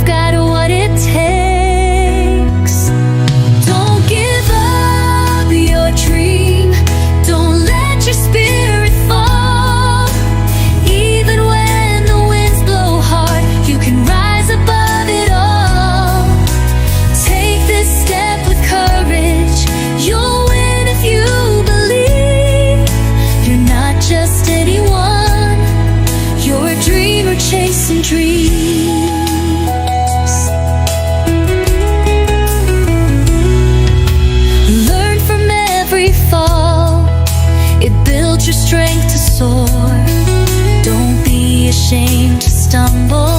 you've got what it takes. Don't give up your dream. Don't let your spirit fall. Even when the winds blow hard, you can rise above it all. Take this step with courage. You'll win if you believe. You're not just anyone. You're a dreamer chasing dreams. Learn from every fall. It builds your strength to soar. Don't be ashamed to stumble.